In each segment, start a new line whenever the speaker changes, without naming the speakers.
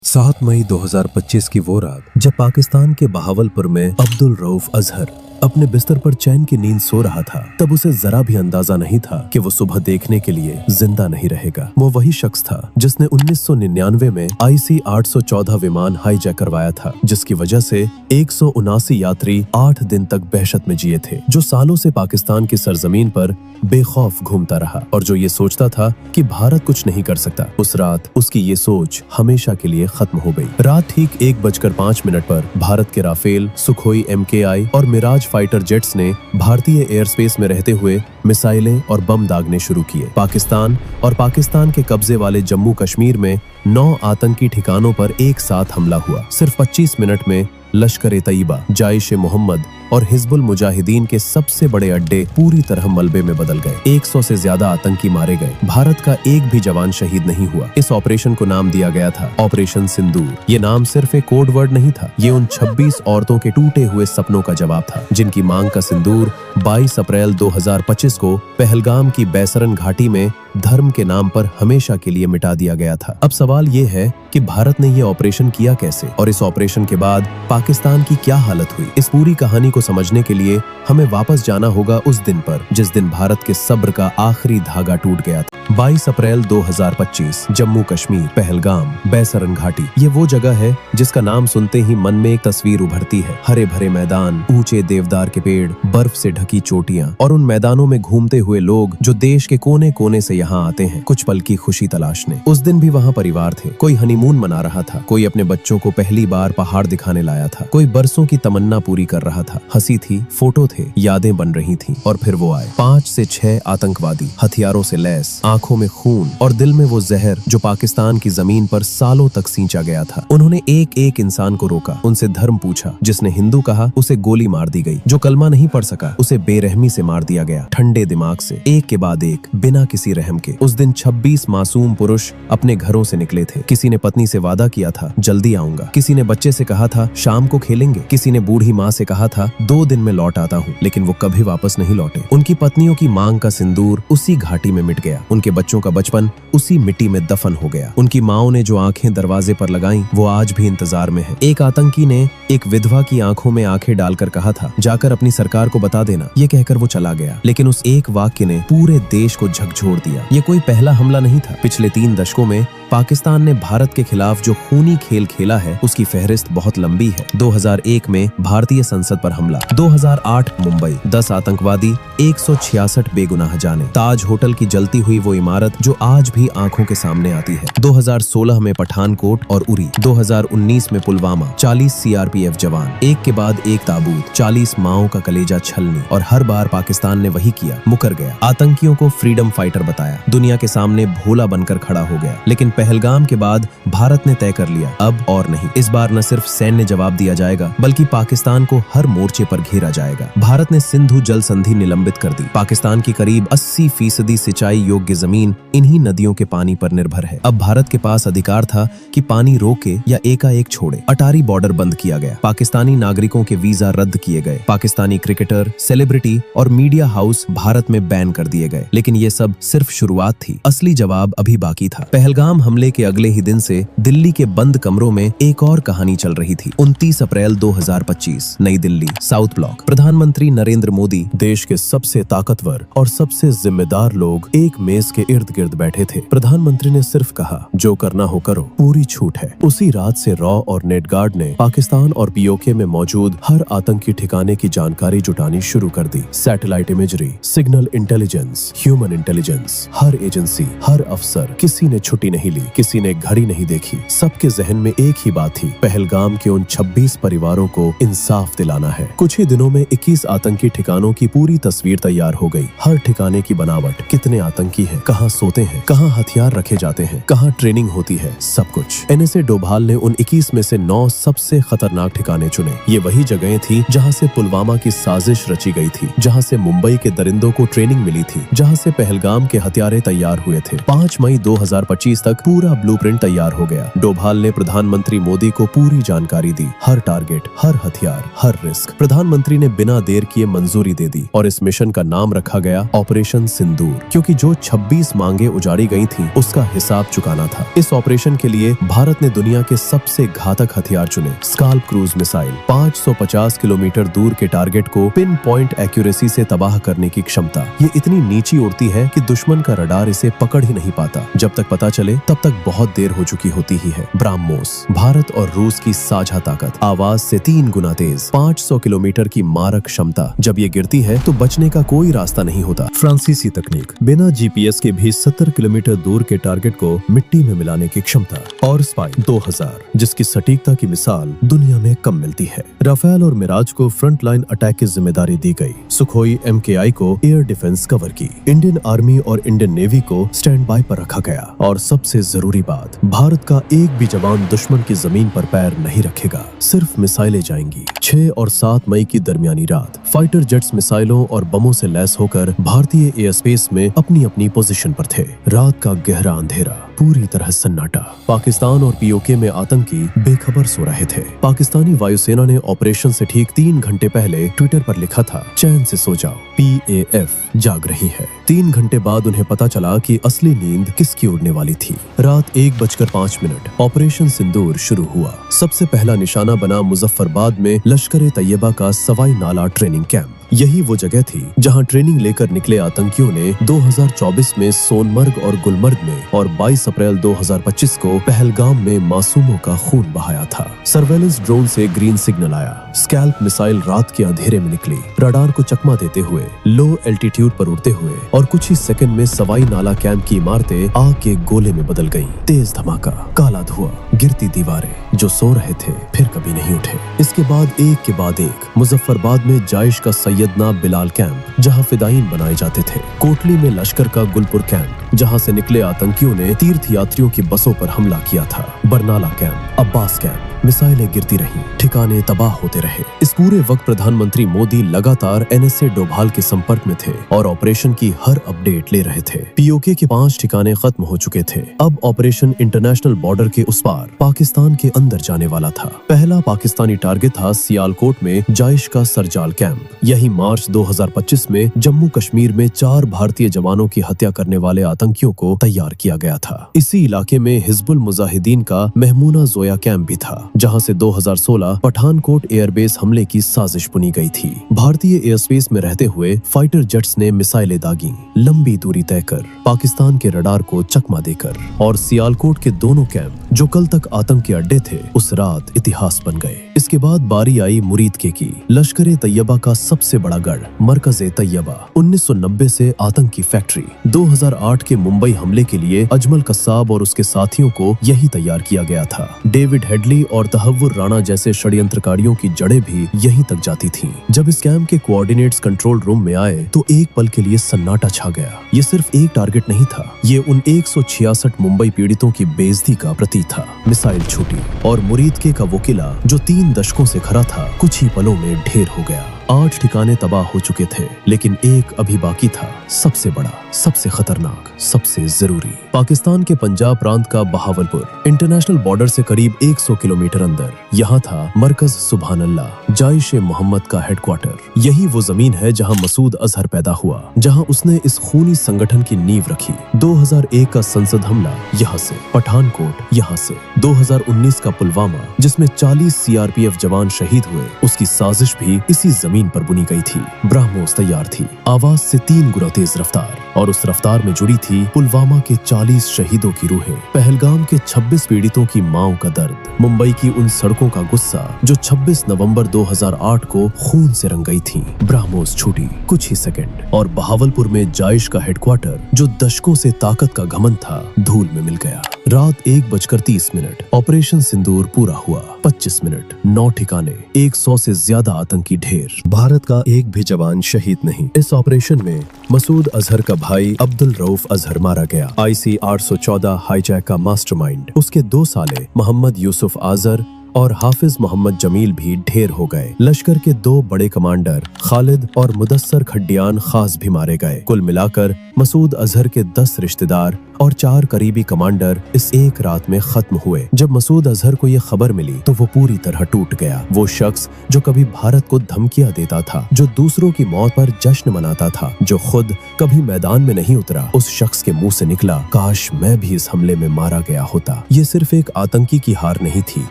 7 मई 2025 की वो रात जब पाकिस्तान के बहावलपुर में अब्दुल रऊफ अजहर अपने बिस्तर पर चैन की नींद सो रहा था, तब उसे जरा भी अंदाजा नहीं था कि वो सुबह देखने के लिए जिंदा नहीं रहेगा। वो वही शख्स था जिसने 1999 में IC 814 विमान हाईजैक करवाया था, जिसकी वजह से 179 यात्री 8 दिन तक दहशत में जिए थे, जो सालों से पाकिस्तान की सरजमीन पर बेखौफ घूमता रहा और जो ये सोचता था कि भारत कुछ नहीं कर सकता। उस रात उसकी ये सोच हमेशा के लिए खत्म हो गई। रात ठीक 1:05 पर भारत के राफेल, सुखोई MKI और मिराज फाइटर जेट्स ने भारतीय एयर स्पेस में रहते हुए मिसाइलें और बम दागने शुरू किए। पाकिस्तान के कब्जे वाले जम्मू कश्मीर में 9 आतंकी ठिकानों पर एक साथ हमला हुआ। सिर्फ 25 मिनट में लश्कर-ए-तैयबा, जाइश-ए-मोहम्मद और हिजबुल मुजाहिदीन के सबसे बड़े अड्डे पूरी तरह मलबे में बदल गए। 100 से ज्यादा आतंकी मारे गए। भारत का एक भी जवान शहीद नहीं हुआ। इस ऑपरेशन को नाम दिया गया था ऑपरेशन सिंदूर। ये नाम सिर्फ एक कोड वर्ड नहीं था, ये उन 26 औरतों के टूटे हुए सपनों का जवाब था, जिनकी मांग का सिंदूर 22 अप्रैल 2025 को पहलगाम की बैसरन घाटी में धर्म के नाम पर हमेशा के लिए मिटा दिया गया था। अब सवाल ये है कि भारत ने ये ऑपरेशन किया कैसे और इस ऑपरेशन के बाद पाकिस्तान की क्या हालत हुई। इस पूरी कहानी को समझने के लिए हमें वापस जाना होगा उस दिन पर जिस दिन भारत के सब्र का आखिरी धागा टूट गया था। 22 अप्रैल 2025, जम्मू कश्मीर, पहलगाम, बैसरन घाटी। ये वो जगह है जिसका नाम सुनते ही मन में एक तस्वीर उभरती है। हरे भरे मैदान, ऊंचे देवदार के पेड़, बर्फ से ढकी चोटियां और उन मैदानों में घूमते हुए लोग जो देश के कोने कोने से यहाँ आते हैं कुछ पल की खुशी तलाशने। उस दिन भी वहाँ परिवार थे। कोई हनीमून मना रहा था, कोई अपने बच्चों को पहली बार पहाड़ दिखाने लाया था, कोई बरसों की तमन्ना पूरी कर रहा था। हंसी थी, फोटो थे, यादें बन रही थी। और फिर वो आए 5 से 6 आतंकवादी, हथियारों से लैस, आंखों में खून और दिल में वो जहर जो पाकिस्तान की जमीन पर सालों तक सींचा गया था। उन्होंने एक एक इंसान को रोका, उनसे धर्म पूछा। जिसने हिंदू कहा उसे गोली मार दी गई, जो कलमा नहीं पढ़ सका उसे बेरहमी से मार दिया गया, ठंडे दिमाग से, एक के बाद एक, बिना किसी रहम के। उस दिन 26 मासूम पुरुष अपने घरों से निकले थे। किसी ने पत्नी से वादा किया था जल्दी आऊंगा, किसी ने बच्चे से कहा था शाम को खेलेंगे, किसी ने बूढ़ी माँ से कहा था 2 दिन में लौट आता हूँ, लेकिन वो कभी वापस नहीं लौटे। उनकी पत्नियों की मांग का सिंदूर उसी घाटी में मिट गया, उनके बच्चों का बचपन उसी मिट्टी में दफन हो गया। उनकी माओं ने जो आंखें दरवाजे पर लगाईं वो आज भी इंतजार में है। एक आतंकी ने एक विधवा की आंखों में आंखें डालकर कहा था जाकर अपनी सरकार को बता देना। ये कहकर वो चला गया, लेकिन उस एक वाक्य ने पूरे देश को झकझोर दिया। ये कोई पहला हमला नहीं था। पिछले 3 दशकों में पाकिस्तान ने भारत के खिलाफ जो खूनी खेल खेला है उसकी फहरिस्त बहुत लंबी है। 2001 में भारतीय संसद पर हमला, 2008 मुंबई, 10 आतंकवादी, 166 बेगुनाह जाने, ताज होटल की जलती हुई वो इमारत जो आज भी आंखों के सामने आती है, 2016 में पठानकोट और उरी, 2019 में पुलवामा, 40 CRPF जवान, एक के बाद एक ताबूत, 40 माओं का कलेजा छलनी। और हर बार पाकिस्तान ने वही किया, मुकर गया। आतंकियों को फ्रीडम फाइटर बताया, दुनिया के सामने भोला बनकर खड़ा हो गया। लेकिन पहलगाम के बाद भारत ने तय कर लिया अब और नहीं। इस बार न सिर्फ सैन्य जवाब दिया जाएगा बल्कि पाकिस्तान को हर मोर्चे पर घेरा जाएगा। भारत ने सिंधु जल संधि निलंबित कर दी। पाकिस्तान की करीब 80% सिंचाई योग्य जमीन इन्हीं नदियों के पानी पर निर्भर है। अब भारत के पास अधिकार था कि पानी रोके या एकाएक छोड़े। अटारी बॉर्डर बंद किया गया, पाकिस्तानी नागरिकों के वीजा रद्द किए गए, पाकिस्तानी क्रिकेटर, सेलिब्रिटी और मीडिया हाउस भारत में बैन कर दिए गए। लेकिन ये सब सिर्फ शुरुआत थी, असली जवाब अभी बाकी था। पहलगाम हमले के अगले ही दिन से दिल्ली के बंद कमरों में एक और कहानी चल रही थी। 29 अप्रैल 2025, नई दिल्ली, साउथ ब्लॉक। प्रधानमंत्री नरेंद्र मोदी, देश के सबसे ताकतवर और सबसे जिम्मेदार लोग एक मेज के इर्द गिर्द बैठे थे। प्रधानमंत्री ने सिर्फ कहा जो करना हो करो, पूरी छूट है। उसी रात से रॉ और नेट गार्ड ने पाकिस्तान और POK में मौजूद हर आतंकी ठिकाने की जानकारी जुटानी शुरू कर दी। Satellite imagery, signal intelligence, human intelligence, हर एजेंसी, हर अफसर, किसी ने छुट्टी नहीं ली, किसी ने घड़ी नहीं देखी। सबके जहन में एक ही बात थी, पहलगाम के उन 26 परिवारों को इंसाफ दिलाना है। कुछ ही दिनों में 21 आतंकी ठिकानों की पूरी तस्वीर तैयार हो गई। हर ठिकाने की बनावट, कितने आतंकी हैं, कहाँ सोते हैं, कहाँ हथियार रखे जाते हैं, कहाँ ट्रेनिंग होती है, सब कुछ। NSA डोभाल ने उन 21 में से 9 सबसे खतरनाक ठिकाने चुने। ये वही जगहें थी जहाँ से पुलवामा की साजिश रची गई थी, जहाँ से मुंबई के दरिंदों को ट्रेनिंग मिली थी, जहाँ से पहलगाम के हथियारे तैयार हुए थे। 5 मई 2025 तक पूरा ब्लूप्रिंट तैयार हो गया। डोभाल ने प्रधानमंत्री मोदी को पूरी जानकारी दी, हर टारगेट, हर हथियार, हर रिस्क। प्रधानमंत्री ने बिना देर किए मंजूरी दे दी और इस मिशन का नाम रखा गया ऑपरेशन सिंदूर, क्योंकि जो 26 26 मांगे उजाड़ी गई थीं, उसका हिसाब चुकाना था। इस ऑपरेशन के लिए भारत ने दुनिया के सबसे घातक हथियार चुने, स्काल्प क्रूज मिसाइल। 550 किलोमीटर दूर के टारगेट को पिन पॉइंट एक्यूरेसी से तबाह करने की क्षमता। ये इतनी नीची उड़ती है कि दुश्मन का रडार इसे पकड़ ही नहीं पाता। जब तक पता चले तब तक बहुत देर हो चुकी होती ही है। ब्राह्मोस, भारत और रूस की साझा ताकत, आवाज से 3 गुना तेज, 500 किलोमीटर की मारक क्षमता। जब ये गिरती है तो बचने का कोई रास्ता नहीं होता।
फ्रांसीसी तकनीक, बिना जीपीएस के भी 70 किलोमीटर दूर के टारगेट को मिट्टी में मिलाने की क्षमता। और स्पाई 2000, जिसकी सटीकता की मिसाल दुनिया में कम मिलती है। राफेल और मिराज को फ्रंट लाइन अटैक की जिम्मेदारी दी गई। सुखोई MKI को एयर डिफेंस कवर की। इंडियन आर्मी और इंडियन नेवी को स्टैंड बाय पर रखा गया। और सबसे जरूरी बात, भारत का एक भी जवान दुश्मन की जमीन पर पैर नहीं रखेगा, सिर्फ मिसाइलें जाएंगी। 6 और 7 मई की दरमियानी रात फाइटर जेट्स मिसाइलों और बमों से लैस होकर भारतीय एयर स्पेस में अपनी अपनी पोजीशन पर थे। रात का गहरा अंधेरा, पूरी तरह सन्नाटा। पाकिस्तान और POK में आतंकी बेखबर सो रहे थे। पाकिस्तानी वायुसेना ने ऑपरेशन से ठीक 3 घंटे पहले ट्विटर पर लिखा था, चैन से सो जाओ, PAF जाग रही है। 3 घंटे बाद उन्हें पता चला कि असली नींद किसकी उड़ने वाली थी। रात 1:05 ऑपरेशन सिंदूर शुरू हुआ। सबसे पहला निशाना बना मुजफ्फरबाद में लश्कर-ए-तैयबा का सवाई नाला ट्रेनिंग कैंप। यही वो जगह थी जहां ट्रेनिंग लेकर निकले आतंकियों ने 2024 में सोनमर्ग और गुलमर्ग में और 22 अप्रैल 2025 को पहलगाम में मासूमों का खून बहाया था। सर्वेलेंस ड्रोन से ग्रीन सिग्नल आया। स्कैल्प मिसाइल रात के अंधेरे में निकली, रडार को चकमा देते हुए, लो एल्टीट्यूड पर उड़ते हुए, और कुछ ही सेकंड में सवाई नाला कैंप की इमारतें आग के गोले में बदल गईं। तेज धमाका, काला धुआं, गिरती दीवारें। जो सो रहे थे फिर कभी नहीं उठे। इसके बाद एक के बाद एक मुजफ्फरबाद में जायश का सैयदना बिलाल कैंप, जहां फिदायीन बनाए जाते थे। कोटली में लश्कर का गुलपुर कैंप, जहां से निकले आतंकियों ने तीर्थ यात्रियों की बसों पर हमला किया था। बरनाला कैंप, अब्बास कैंप, मिसाइलें गिरती रहीं, ठिकाने तबाह होते रहे। इस पूरे वक्त प्रधानमंत्री मोदी लगातार NSA डोभाल के संपर्क में थे और ऑपरेशन की हर अपडेट ले रहे थे। POK के 5 ठिकाने खत्म हो चुके थे। अब ऑपरेशन इंटरनेशनल बॉर्डर के उस पार पाकिस्तान के अंदर जाने वाला था। पहला पाकिस्तानी टारगेट था सियालकोट में जायश का सरजाल कैंप। यही मार्च 2025 में जम्मू कश्मीर में 4 भारतीय जवानों की हत्या करने वाले आतंकियों को तैयार किया गया था। इसी इलाके में हिजबुल मुजाहिदीन का महमूना जोया कैंप भी था, जहां से 2016 पठानकोट एयरबेस हमले की साजिश बुनी गई थी। भारतीय एयरस्पेस में रहते हुए फाइटर जेट्स ने मिसाइलें दागी, लंबी दूरी तय कर, पाकिस्तान के रडार को चकमा देकर। और सियालकोट के दोनों कैंप, जो कल तक आतंकी अड्डे थे, उस रात इतिहास बन गए। इसके बाद बारी आई मुरीदके की। लश्कर-ए-तैयबा का सबसे बड़ा गढ़, मरकज-ए-तैयबा, 1990 से आतंकी फैक्ट्री। 2008 के मुंबई हमले के लिए अजमल कस्साब और उसके साथियों को यही तैयार किया गया था। डेविड हेडली और तहव्वुर राणा जैसे षड्यंत्रकारियों की जड़ें भी यहीं तक जाती थीं। जब इस कैंप के कोऑर्डिनेट्स कंट्रोल रूम में आए तो एक पल के लिए सन्नाटा छा गया। ये सिर्फ एक टारगेट नहीं था, ये उन 166 मुंबई पीड़ितों की बेइज्जती का प्रतीक था। मिसाइल छूटी और मुरीदके का वो किला, जो 3 दशकों से खड़ा था, कुछ ही पलों में ढेर हो गया। 8 ठिकाने तबाह हो चुके थे, लेकिन एक अभी बाकी था, सबसे बड़ा, सबसे खतरनाक, सबसे जरूरी। पाकिस्तान के पंजाब प्रांत का बहावलपुर, इंटरनेशनल बॉर्डर से करीब 100 किलोमीटर अंदर। यहाँ था मरकज सुभान अल्लाह, जाइश-ए मोहम्मद का हेडक्वार्टर। यही वो जमीन है जहाँ मसूद अजहर पैदा हुआ, जहाँ उसने इस खूनी संगठन की नींव रखी। 2001 का संसद हमला यहाँ से, पठानकोट यहाँ से, 2019 का पुलवामा, जिसमें 40 CRPF जवान शहीद हुए, उसकी साजिश भी इसी जमीन पर बुनी गई थी। ब्राह्मोस तैयार थी, आवाज से 3 गुना तेज रफ्तार, और उस रफ्तार में जुड़ी थी पुलवामा के 40 शहीदों की रूहें, पहलगाम के 26 पीड़ितों की मांओं का दर्द, मुंबई की उन सड़कों का गुस्सा जो 26 नवंबर 2008 को खून से रंग गई थी। ब्राह्मोस छूटी कुछ ही सेकंड, और बहावलपुर में जाइश का हेडक्वार्टर, जो दशकों से ताकत का घमंड था, धूल में मिल गया। रात 1:30 ऑपरेशन सिंदूर पूरा हुआ। 25 मिनट, 9 ठिकाने, 100 से ज्यादा आतंकी ढेर, भारत का एक भी जवान शहीद नहीं। इस ऑपरेशन में मसूद अजहर का भाई अब्दुल रऊफ अजहर मारा गया। IC 814 हाईजैक का मास्टरमाइंड, उसके 2 साले मोहम्मद यूसुफ आजर और हाफिज मोहम्मद जमील भी ढेर हो गए। लश्कर के 2 बड़े कमांडर खालिद और मुदस्सर खड्डियान खास भी मारे गए। कुल मिलाकर मसूद अजहर के 10 रिश्तेदार
और 4 करीबी कमांडर इस एक रात में खत्म हुए। जब मसूद अजहर को ये खबर मिली तो वो पूरी तरह टूट गया। वो शख्स जो कभी भारत को धमकियां देता था, जो दूसरों की मौत पर जश्न मनाता था, जो खुद कभी मैदान में नहीं उतरा, उस शख्स के मुंह से निकला, काश मैं भी इस हमले में मारा गया होता। ये सिर्फ एक आतंकी की हार नहीं थी,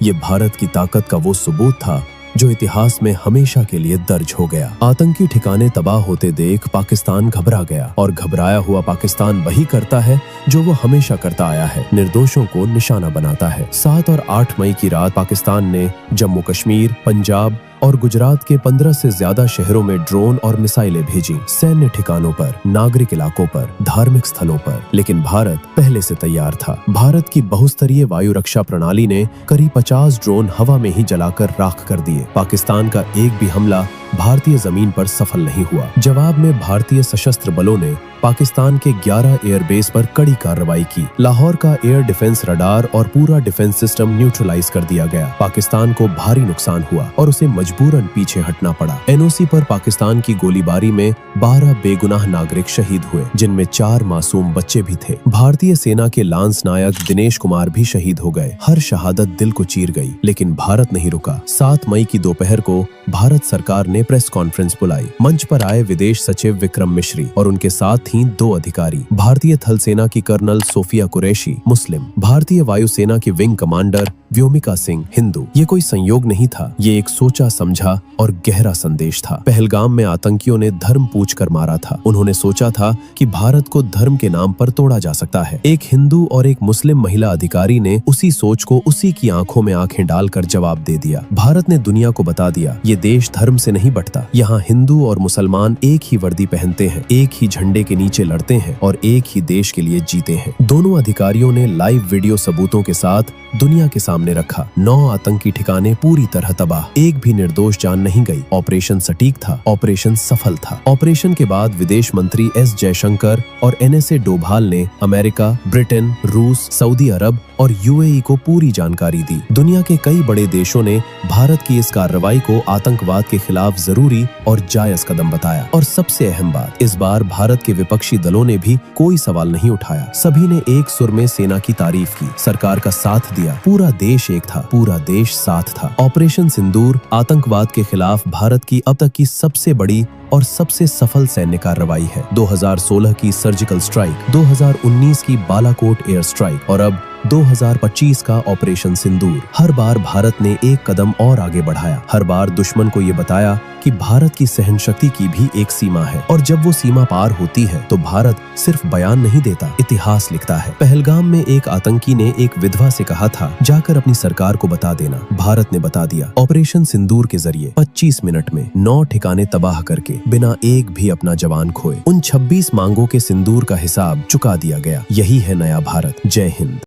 ये भारत की ताकत का वो सबूत था जो इतिहास में हमेशा के लिए दर्ज हो गया। आतंकी ठिकाने तबाह होते देख पाकिस्तान घबरा गया, और घबराया हुआ पाकिस्तान वही करता है जो वो हमेशा करता आया है, निर्दोषों को निशाना बनाता है। 7 और 8 मई की रात पाकिस्तान ने जम्मू कश्मीर, पंजाब और गुजरात के 15 से ज्यादा शहरों में ड्रोन और मिसाइलें भेजी, सैन्य ठिकानों पर, नागरिक इलाकों पर, धार्मिक स्थलों पर। लेकिन भारत पहले से तैयार था। भारत की बहुस्तरीय वायु रक्षा प्रणाली ने करीब 50 ड्रोन हवा में ही जलाकर राख कर दिए। पाकिस्तान का एक भी हमला भारतीय जमीन पर सफल नहीं हुआ। जवाब में भारतीय सशस्त्र बलों ने पाकिस्तान के 11 एयरबेस पर कड़ी कार्रवाई की। लाहौर का एयर डिफेंस रडार और पूरा डिफेंस सिस्टम न्यूट्रलाइज कर दिया गया। पाकिस्तान को भारी नुकसान हुआ और उसे मजबूरन पीछे हटना पड़ा। एनओसी पर पाकिस्तान की गोलीबारी में 12 बेगुनाह नागरिक शहीद हुए, जिनमें 4 मासूम बच्चे भी थे। भारतीय सेना के लांस नायक दिनेश कुमार भी शहीद हो गए। हर शहादत दिल को चीर गई, लेकिन भारत नहीं रुका। 7 मई की दोपहर को भारत सरकार ने प्रेस कॉन्फ्रेंस बुलाई। मंच पर आए विदेश सचिव विक्रम मिश्री और उनके साथ थीं 2 अधिकारी, भारतीय थल सेना की कर्नल सोफिया कुरैशी, मुस्लिम, भारतीय वायुसेना की विंग कमांडर व्योमिका सिंह, हिंदू। ये कोई संयोग नहीं था, ये एक सोचा समझा और गहरा संदेश था। पहलगाम में आतंकियों ने धर्म पूछ कर मारा था। उन्होंने सोचा था कि भारत को धर्म के नाम पर तोड़ा जा सकता है। एक हिंदू और एक मुस्लिम महिला अधिकारी ने उसी सोच को उसी की आंखों में आंखें डालकर जवाब दे दिया। भारत ने दुनिया को बता दिया, ये देश धर्म से नहीं बंटता। यहाँ हिंदू और मुसलमान एक ही वर्दी पहनते हैं, एक ही झंडे के नीचे लड़ते हैं और एक ही देश के लिए जीते हैं। दोनों अधिकारियों ने लाइव वीडियो सबूतों के साथ दुनिया के सामने रखा। 9 आतंकी ठिकाने पूरी तरह तबाह, एक भी निर्दोष जान नहीं गई। ऑपरेशन सटीक था, ऑपरेशन सफल था। ऑपरेशन के बाद विदेश मंत्री एस जयशंकर और NSA डोभाल ने अमेरिका, ब्रिटेन, रूस, सऊदी अरब और UAE को पूरी जानकारी दी। दुनिया के कई बड़े देशों ने भारत की इस कार्रवाई को आतंकवाद के खिलाफ जरूरी और जायज कदम बताया। और सबसे अहम बात, इस बार भारत के विपक्षी दलों ने भी कोई सवाल नहीं उठाया। सभी ने एक सुर में सेना की तारीफ की, सरकार का साथ दिया। पूरा देश एक था, पूरा देश साथ था। ऑपरेशन सिंदूर आतंकवाद के खिलाफ भारत की अब तक की सबसे बड़ी और सबसे सफल सैन्य कार्रवाई है। 2016 की सर्जिकल स्ट्राइक, 2019 की बालाकोट एयर स्ट्राइक और अब 2025 का ऑपरेशन सिंदूर। हर बार भारत ने एक कदम और आगे बढ़ाया। हर बार दुश्मन को ये बताया कि भारत की सहनशक्ति की भी एक सीमा है, और जब वो सीमा पार होती है तो भारत सिर्फ बयान नहीं देता, इतिहास लिखता है। पहलगाम में एक आतंकी ने एक विधवा से कहा था, जाकर अपनी सरकार को बता देना। भारत ने बता दिया। ऑपरेशन सिंदूर के जरिए 25 मिनट में 9 ठिकाने तबाह करके बिना एक भी अपना जवान खोए उन 26 मांगों के सिंदूर का हिसाब चुका दिया गया। यही है नया भारत। जय हिंद।